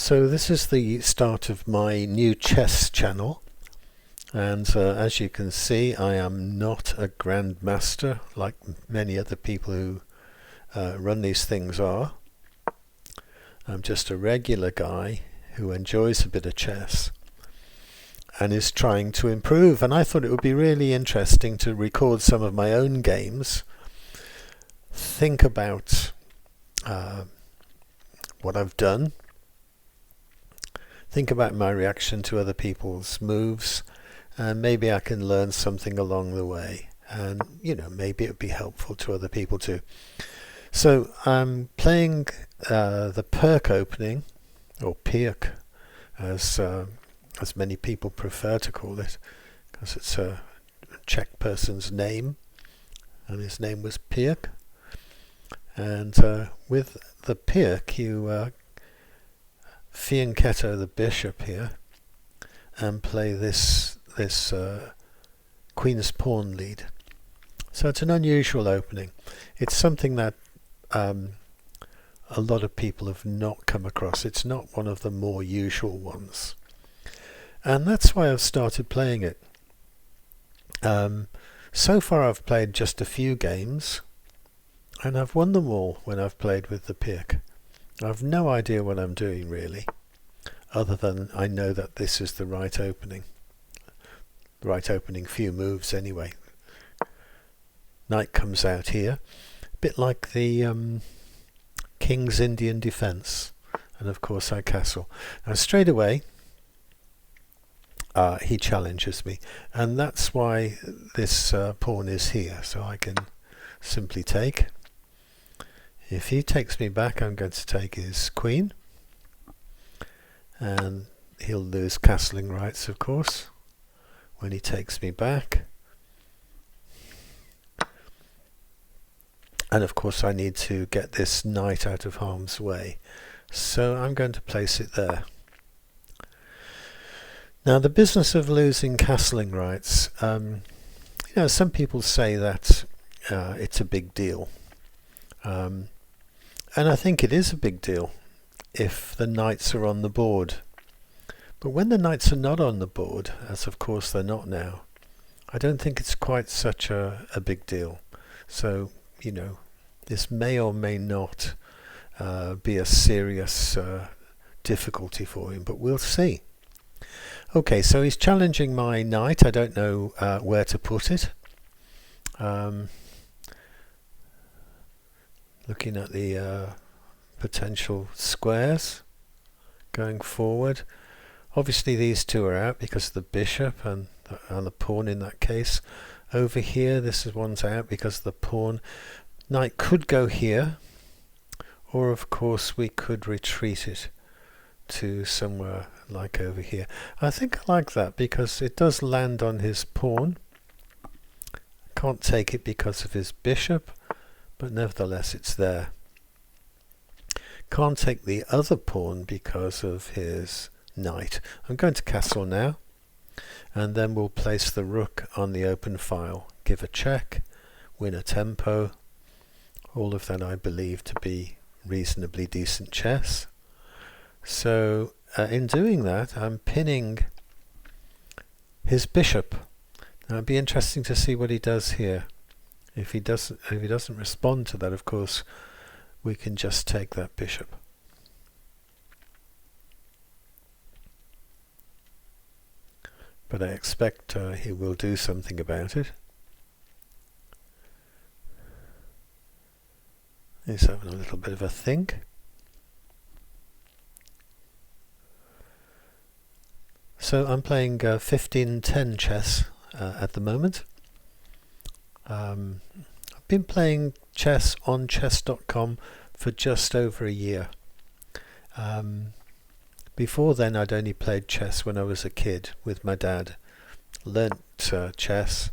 So this is the start of my new chess channel, and as you can see, I am not a grandmaster like many other people who run these things are. I'm just a regular guy who enjoys a bit of chess and is trying to improve, and I thought it would be really interesting to record some of my own games, think about what I've done, think about my reaction to other people's moves, and maybe I can learn something along the way, and maybe it would be helpful to other people too. So I'm playing the Pirc opening, or Pirc as many people prefer to call it, because it's a Czech person's name, and his name was Pirc. And with the Pirc, you fianchetto the bishop here and play this queen's pawn lead. So it's an unusual opening. It's something that a lot of people have not come across. It's not one of the more usual ones, and that's why I've started playing it. So far I've played just a few games, and I've won them all when I've played with the Pirc. I've no idea what I'm doing really, other than I know that this is the right opening. The right opening few moves anyway. Knight comes out here, a bit like the King's Indian Defence, and of course I castle. Now straight away he challenges me, and that's why this pawn is here, so I can simply take. If he takes me back, I'm going to take his queen, and he'll lose castling rights, of course, when he takes me back. And of course I need to get this knight out of harm's way, so I'm going to place it there. Now the business of losing castling rights, some people say that it's a big deal, and I think it is a big deal if the knights are on the board. But when the knights are not on the board, as of course they're not now, I don't think it's quite such a big deal. So this may or may not be a serious difficulty for him, but we'll see. Okay, so he's challenging my knight. I don't know where to put it. Looking at the potential squares going forward. Obviously these two are out because of the bishop and the pawn in that case. Over here, this is one's out because of the pawn. Knight could go here, or of course we could retreat it to somewhere like over here. I think I like that because it does land on his pawn. Can't take it because of his bishop, but nevertheless it's there. Can't take the other pawn because of his knight. I'm going to castle now, and then we'll place the rook on the open file, give a check, win a tempo. All of that I believe to be reasonably decent chess. So in doing that, I'm pinning his bishop. Now it'd be interesting to see what he does here. If he doesn't respond to that, of course, we can just take that bishop. But I expect he will do something about it. He's having a little bit of a think. So I'm playing 15-10 chess at the moment. I've been playing chess on chess.com for just over a year. Before then I'd only played chess when I was a kid with my dad. Learnt chess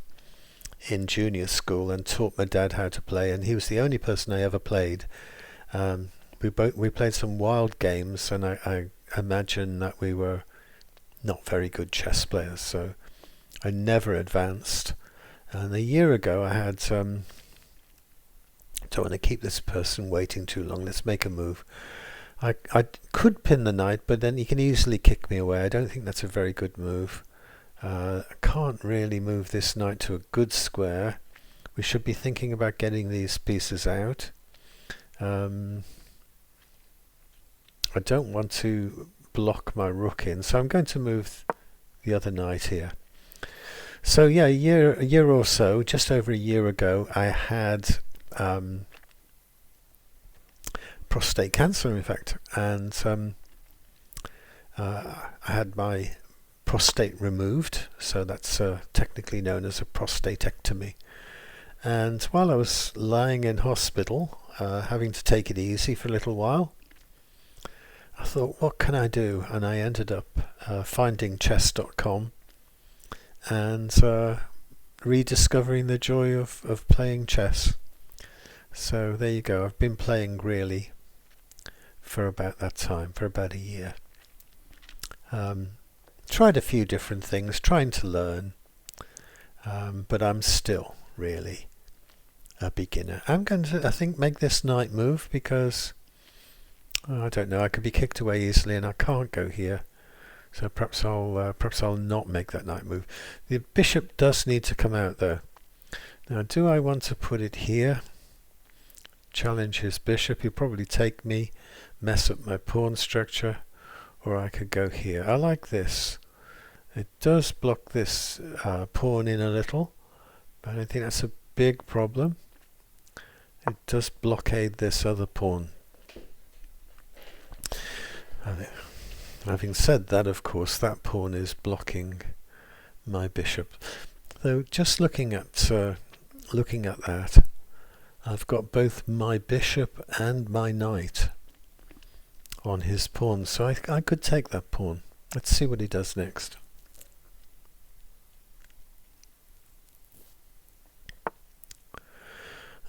in junior school and taught my dad how to play, and he was the only person I ever played. We played some wild games, and I imagine that we were not very good chess players, so I never advanced. And a year ago I had don't want to keep this person waiting too long, let's make a move. I could pin the knight, but then he can easily kick me away. I don't think that's a very good move. I can't really move this knight to a good square. We should be thinking about getting these pieces out. I don't want to block my rook in, so I'm going to move the other knight here. So yeah, a year or so, just over a year ago, I had prostate cancer, in fact, and I had my prostate removed, so that's technically known as a prostatectomy. And while I was lying in hospital, having to take it easy for a little while, I thought, what can I do? And I ended up finding chess.com and rediscovering the joy of playing chess. So there you go. I've been playing really for about that time, for about a year. Tried a few different things, trying to learn, but I'm still really a beginner. I'm going to, I think, make this knight move because I don't know, I could be kicked away easily and I can't go here. So perhaps I'll not make that knight move. The bishop does need to come out though. Now, do I want to put it here? Challenge his bishop. He'll probably take me, mess up my pawn structure, or I could go here. I like this. It does block this pawn in a little, but I don't think that's a big problem. It does blockade this other pawn. Having said that, of course, that pawn is blocking my bishop. Though just looking at that, I've got both my bishop and my knight on his pawn, so I could take that pawn. Let's see what he does next.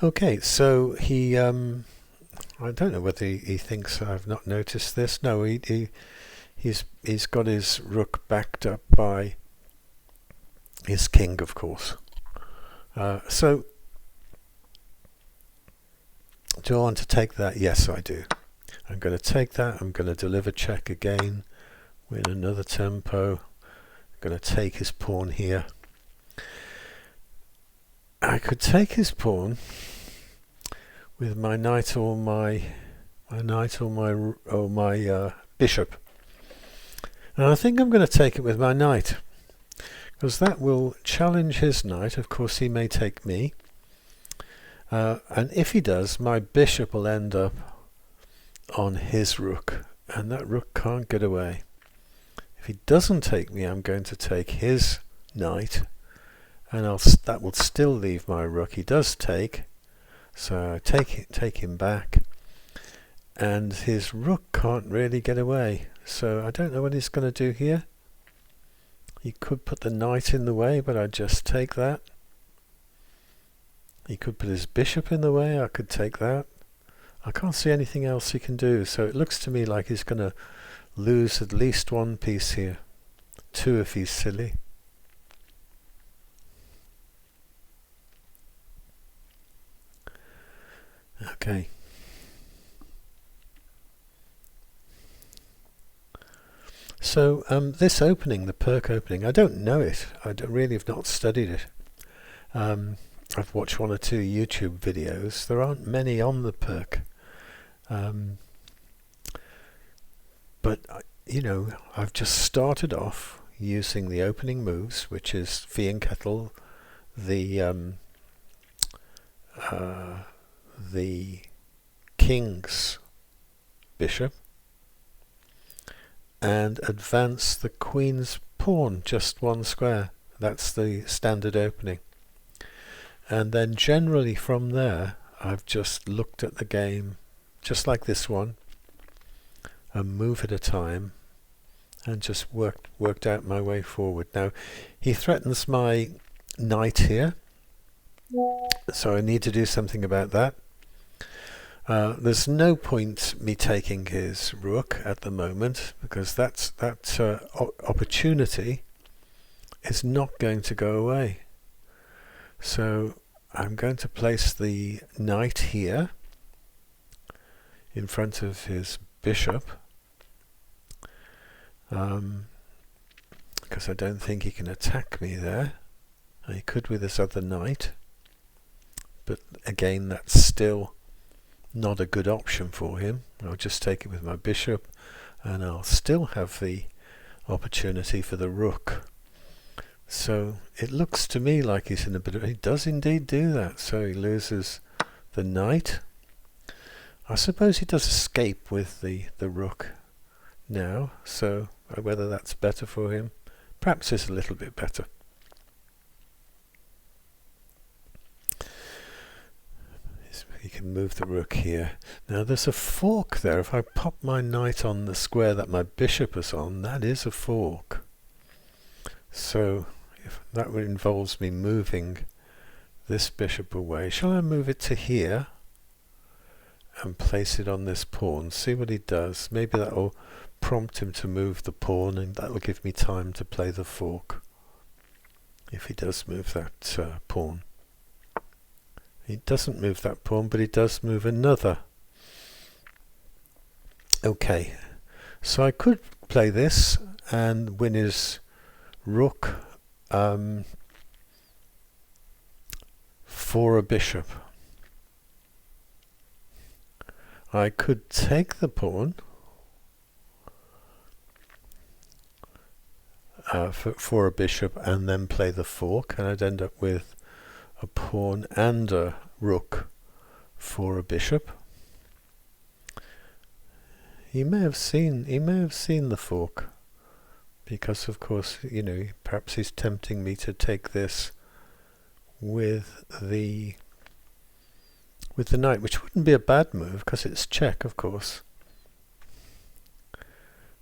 Okay, so he I don't know whether he thinks I've not noticed this. No, he's got his rook backed up by his king, of course. So do I want to take that? Yes, I do. I'm going to take that. I'm going to deliver check again, win another tempo. I'm going to take his pawn here. I could take his pawn with my knight or my bishop, and I think I'm going to take it with my knight because that will challenge his knight. Of course, he may take me, and if he does, my bishop will end up on his rook, and that rook can't get away. If he doesn't take me, I'm going to take his knight, and that will still leave my rook. He does take, so I take him back, and his rook can't really get away. So I don't know what he's going to do here. He could put the knight in the way, but I just take that. He could put his bishop in the way. I could take that. I can't see anything else he can do, so it looks to me like he's going to lose at least one piece here. Two if he's silly. Okay. So this opening, the Pirc opening, I don't know it. I really have not studied it. I've watched one or two YouTube videos. There aren't many on the Pirc. But, you know, I've just started off using the opening moves, which is Fee and Kettle, the king's bishop, and advance the queen's pawn just one square. That's the standard opening. And then generally from there, I've just looked at the game, just like this one, a move at a time, and just worked out my way forward. Now, he threatens my knight here, so I need to do something about that. There's no point me taking his rook at the moment, because that opportunity is not going to go away. So I'm going to place the knight here in front of his bishop, because I don't think he can attack me there. He could with his other knight, but again that's still not a good option for him. I'll just take it with my bishop, and I'll still have the opportunity for the rook. So it looks to me like he's in a bit of... He does indeed do that, so he loses the knight. I suppose he does escape with the rook now, so whether that's better for him, perhaps it's a little bit better. He can move the rook here. Now there's a fork there. If I pop my knight on the square that my bishop is on, that is a fork. So if that involves me moving this bishop away, shall I move it to here and place it on this pawn? See what he does. Maybe that will prompt him to move the pawn, and that will give me time to play the fork if he does move that pawn. He doesn't move that pawn, but he does move another. Okay, so I could play this and win his rook for a bishop. I could take the pawn for a bishop and then play the fork, and I'd end up with a pawn and a rook for a bishop. He may have seen the fork, because of course, you know, perhaps he's tempting me to take this with the knight, which wouldn't be a bad move because it's check, of course.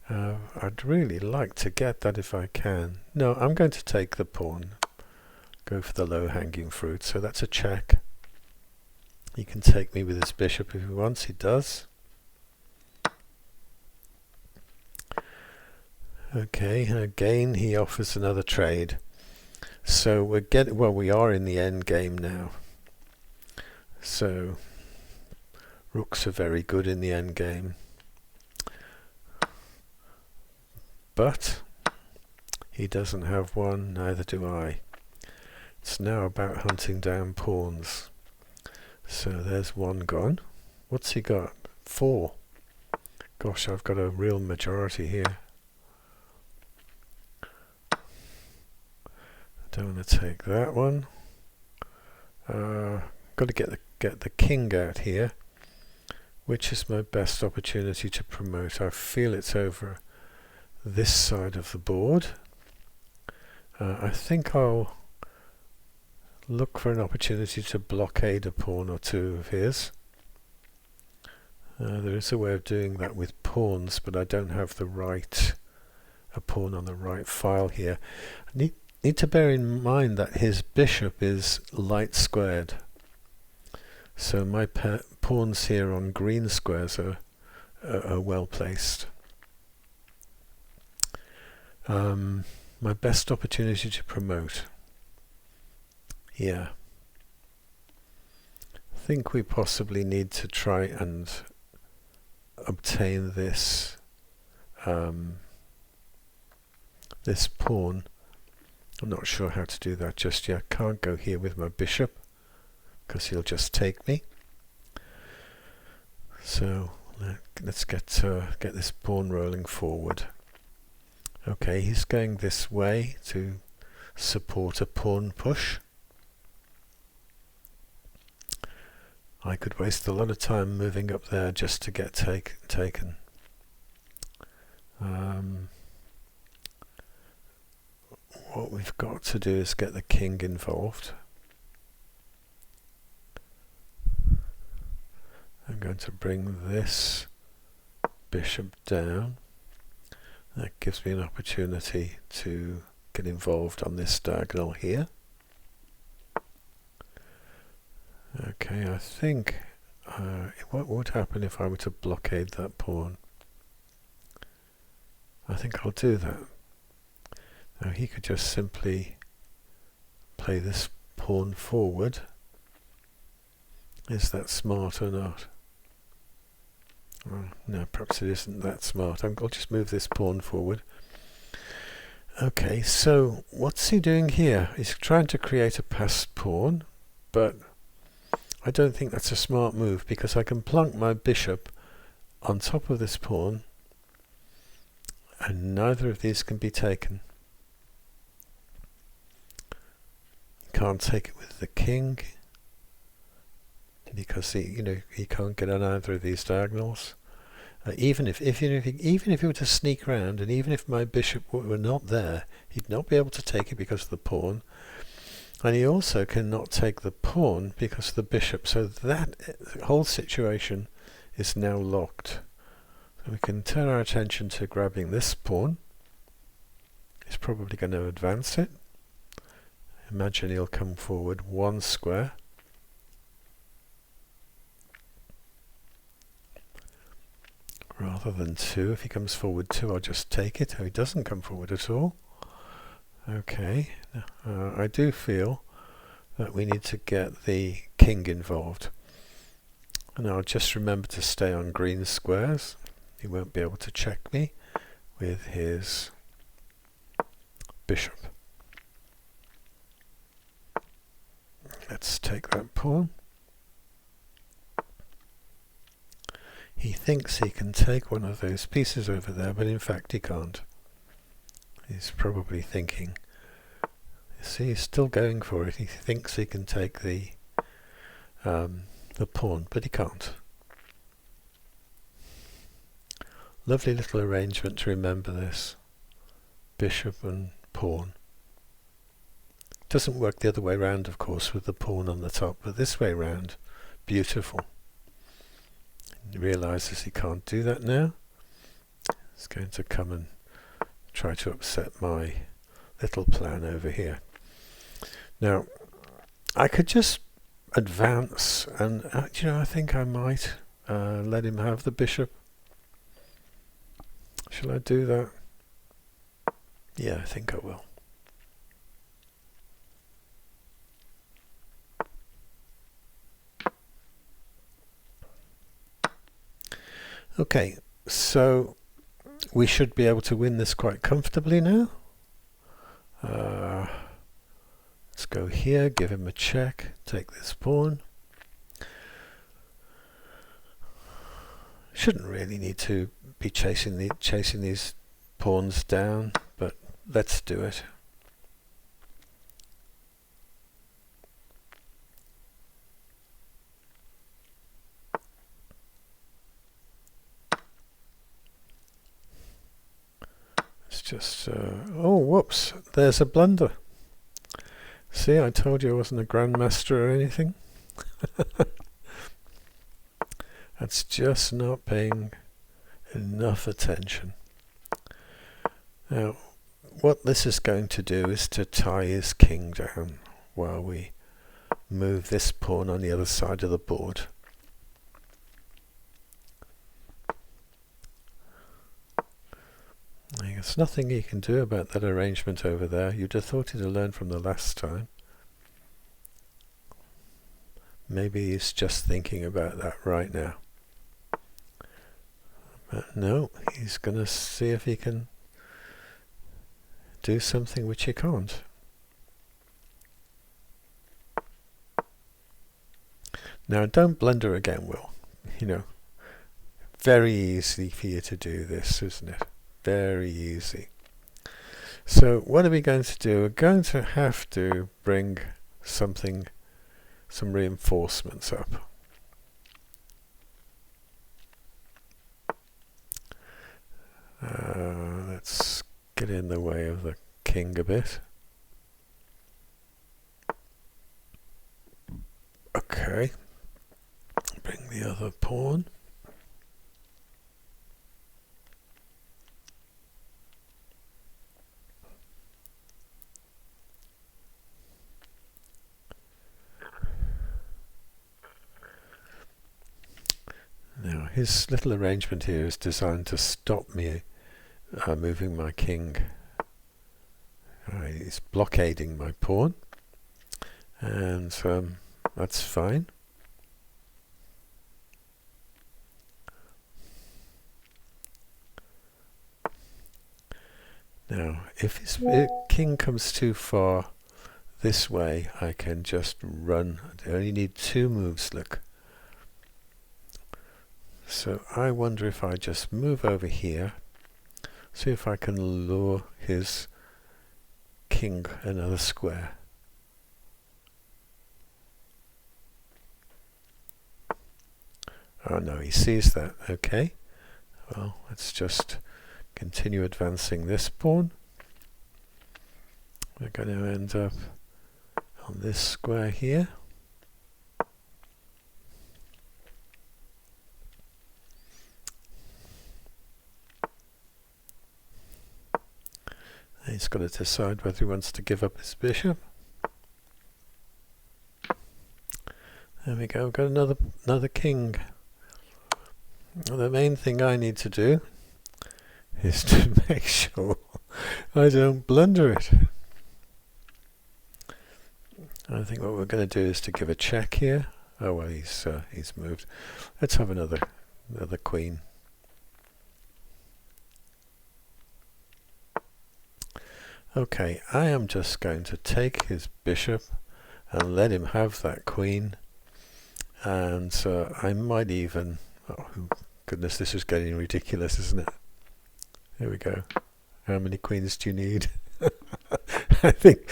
I'd really like to get that if I can. No, I'm going to take the pawn. Go for the low-hanging fruit, so that's a check. He can take me with his bishop if he wants. He does. Okay, again he offers another trade. So we are in the end game now. So rooks are very good in the end game. But he doesn't have one, neither do I. It's now about hunting down pawns. So there's one gone. What's he got? 4. Gosh, I've got a real majority here. I don't want to take that one. Got to get the king out here. Which is my best opportunity to promote? I feel it's over this side of the board. I think I'll look for an opportunity to blockade a pawn or two of his. There is a way of doing that with pawns, but I don't have a pawn on the right file here. I need to bear in mind that his bishop is light squared, so my pawns here on green squares are well placed. My best opportunity to promote. Yeah. I think we possibly need to try and obtain this this pawn. I'm not sure how to do that just yet. Can't go here with my bishop because he'll just take me. So let's get this pawn rolling forward. Okay, he's going this way to support a pawn push. I could waste a lot of time moving up there just to get taken. What we've got to do is get the king involved. I'm going to bring this bishop down. That gives me an opportunity to get involved on this diagonal here. Okay, I think what would happen if I were to blockade that pawn? I think I'll do that. Now he could just simply play this pawn forward. Is that smart or not? Well, no, perhaps it isn't that smart. I'll just move this pawn forward. Okay, so what's he doing here? He's trying to create a passed pawn, but I don't think that's a smart move, because I can plonk my bishop on top of this pawn and neither of these can be taken. Can't take it with the king because he can't get on either of these diagonals. Even if he were to sneak around, and even if my bishop were not there, he'd not be able to take it because of the pawn, and he also cannot take the pawn because of the bishop. So that whole situation is now locked. So we can turn our attention to grabbing this pawn. He's probably going to advance it. Imagine he'll come forward one square. Rather than two. If he comes forward two, I'll just take it. Oh, he doesn't come forward at all. Okay. I do feel that we need to get the king involved. And I'll just remember to stay on green squares. He won't be able to check me with his bishop. Let's take that pawn. He thinks he can take one of those pieces over there, but in fact he can't. He's probably thinking, see, he's still going for it. He thinks he can take the pawn, but he can't. Lovely little arrangement to remember this. Bishop and pawn. Doesn't work the other way round, of course, with the pawn on the top, but this way round, beautiful. He realizes he can't do that now. He's going to come and try to upset my little plan over here. Now, I could just advance, and I think I might let him have the bishop. Shall I do that? Yeah, I think I will. Okay, so we should be able to win this quite comfortably now. Let's go here, give him a check, take this pawn. Shouldn't really need to be chasing these pawns down, but let's do it. It's just oh, whoops, there's a blunder. See, I told you I wasn't a grandmaster or anything. That's just not paying enough attention. Now, what this is going to do is to tie his king down while we move this pawn on the other side of the board. There's nothing he can do about that arrangement over there. You'd have thought he'd have learned from the last time. Maybe he's just thinking about that right now. But no, he's going to see if he can do something which he can't. Now, don't blunder again, Will. Very easy for you to do this, isn't it? Very easy. So what are we going to do? We're going to have to bring some reinforcements up. Let's get in the way of the king a bit. Okay. Bring the other pawn. Now, his little arrangement here is designed to stop me moving my king. He's blockading my pawn, and that's fine. Now, if his king comes too far this way, I can just run. I only need 2 moves, look. So I wonder if I just move over here, see if I can lure his king another square. Oh no, he sees that. Okay. Well, let's just continue advancing this pawn. We're going to end up on this square here. And he's got to decide whether he wants to give up his bishop. There we go, we've got another king. Well, the main thing I need to do is to make sure I don't blunder it. I think what we're going to do is to give a check here. Oh well, he's moved. Let's have another queen. Okay, I am just going to take his bishop and let him have that queen, and I might even, oh goodness, this is getting ridiculous, isn't it? Here we go. How many queens do you need? I think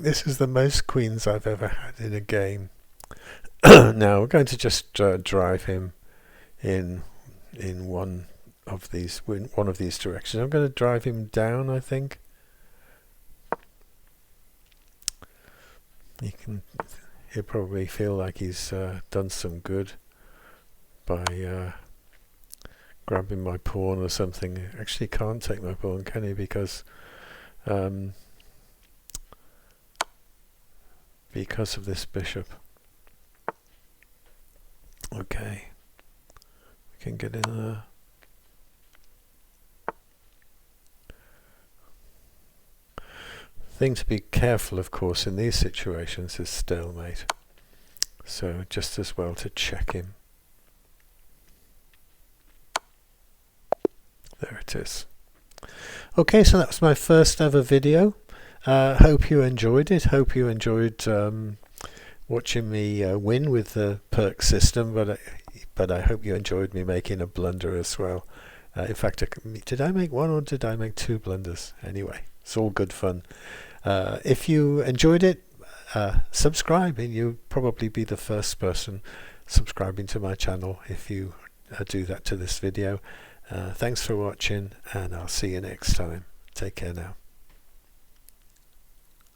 this is the most queens I've ever had in a game. Now we're going to just drive him in one of these directions. I'm going to drive him down, I think. He'll probably feel like he's done some good by grabbing my pawn or something. Actually can't take my pawn, can he? Because of this bishop. Okay, we can get in there. Thing to be careful, of course, in these situations is stalemate. So just as well to check him. There it is. Okay, so that was my first ever video. Hope you enjoyed it. Hope you enjoyed watching me win with the Pirc system, but I hope you enjoyed me making a blunder as well. In fact, did I make 1 or did I make 2 blunders? Anyway, it's all good fun. If you enjoyed it, subscribe, and you'll probably be the first person subscribing to my channel if you do that to this video. Thanks for watching, and I'll see you next time. Take care now.